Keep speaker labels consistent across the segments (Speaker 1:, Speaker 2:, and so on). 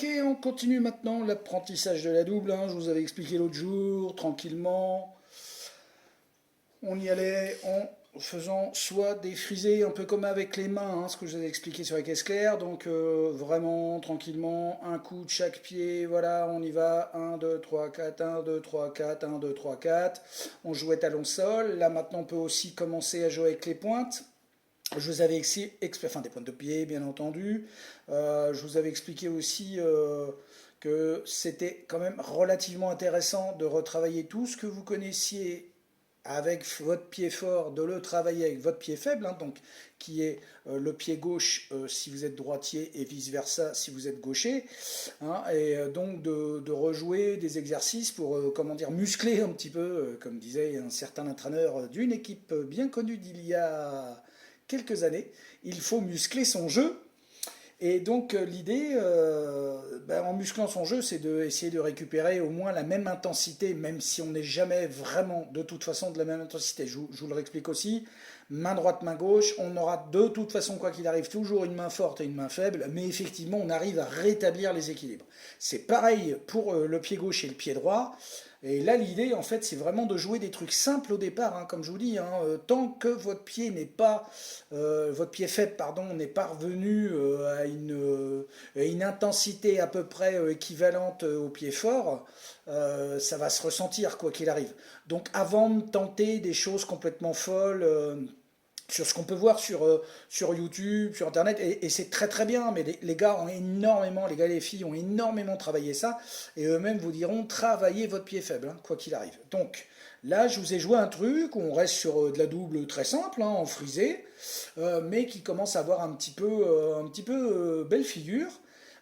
Speaker 1: Ok, on continue maintenant l'apprentissage de la double, hein. Je vous avais expliqué l'autre jour, tranquillement. On y allait en faisant soit des frisés un peu comme avec les mains, hein, ce que je vous avais expliqué sur la caisse claire. Donc vraiment tranquillement, un coup de chaque pied, voilà, on y va. 1, 2, 3, 4, 1, 2, 3, 4, 1, 2, 3, 4. On jouait talon-sol. Là maintenant on peut aussi commencer à jouer avec les pointes. Je vous avais enfin des pointes de pied, bien entendu. Je vous avais expliqué aussi que c'était quand même relativement intéressant de retravailler tout ce que vous connaissiez avec votre pied fort, de le travailler avec votre pied faible, hein, donc qui est le pied gauche si vous êtes droitier et vice-versa si vous êtes gaucher, hein, et donc de rejouer des exercices pour comment dire, muscler un petit peu, comme disait un certain entraîneur d'une équipe bien connue d'il y a quelques années, il faut muscler son jeu. Et donc l'idée, en musclant son jeu, c'est d'essayer de récupérer au moins la même intensité, même si on n'est jamais vraiment de toute façon de la même intensité. Je vous le réexplique aussi, main droite, main gauche, on aura de toute façon, quoi qu'il arrive, toujours une main forte et une main faible, mais effectivement on arrive à rétablir les équilibres. C'est pareil pour le pied gauche et le pied droit. Et là, l'idée, en fait, c'est vraiment de jouer des trucs simples au départ, hein, comme je vous dis, hein, tant que votre pied faible, pardon, n'est pas revenu à une intensité à peu près équivalente au pied fort, ça va se ressentir quoi qu'il arrive. Donc, avant de tenter des choses complètement folles, sur ce qu'on peut voir sur YouTube, sur Internet, et c'est très très bien, mais les gars ont énormément, les gars et les filles ont énormément travaillé ça, et eux-mêmes vous diront travaillez votre pied faible, hein, quoi qu'il arrive. Donc là, je vous ai joué un truc où on reste sur de la double très simple, hein, en frisé, mais qui commence à avoir un petit peu belle figure.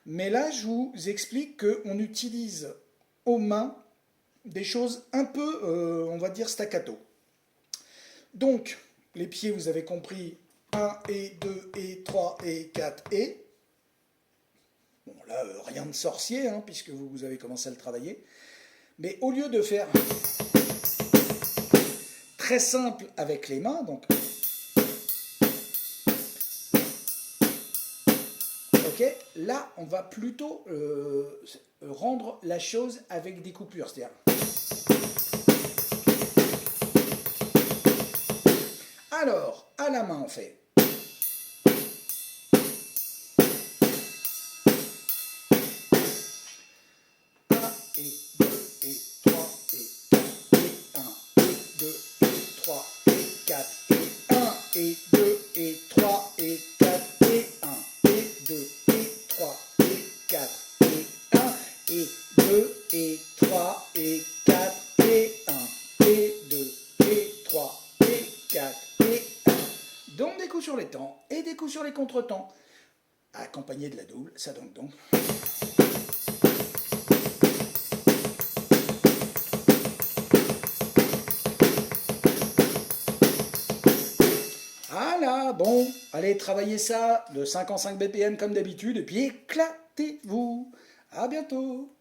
Speaker 1: Mais là, je vous explique qu'on utilise aux mains des choses un peu, on va dire, staccato. Donc, les pieds, vous avez compris, 1 et 2 et 3 et 4 et. Bon, là, rien de sorcier, hein, puisque vous avez commencé à le travailler. Mais au lieu de faire très simple avec les mains, donc, ok, là, on va plutôt rendre la chose avec des coupures. C'est-à-dire, alors, à la main, on fait. Et 2 et 3 et 4 et 1 et 2 et 3 et 4 et 1 et 2 et 3 et 4 et 1 et 2 et 3 et 4 et 1 et 2 et 3 et 4 et 1. Donc des coups sur les temps et des coups sur les contretemps, accompagnés de la double, ça donne donc. Voilà, bon, allez travailler ça de 5 en 5 BPM comme d'habitude, et puis éclatez-vous. À bientôt.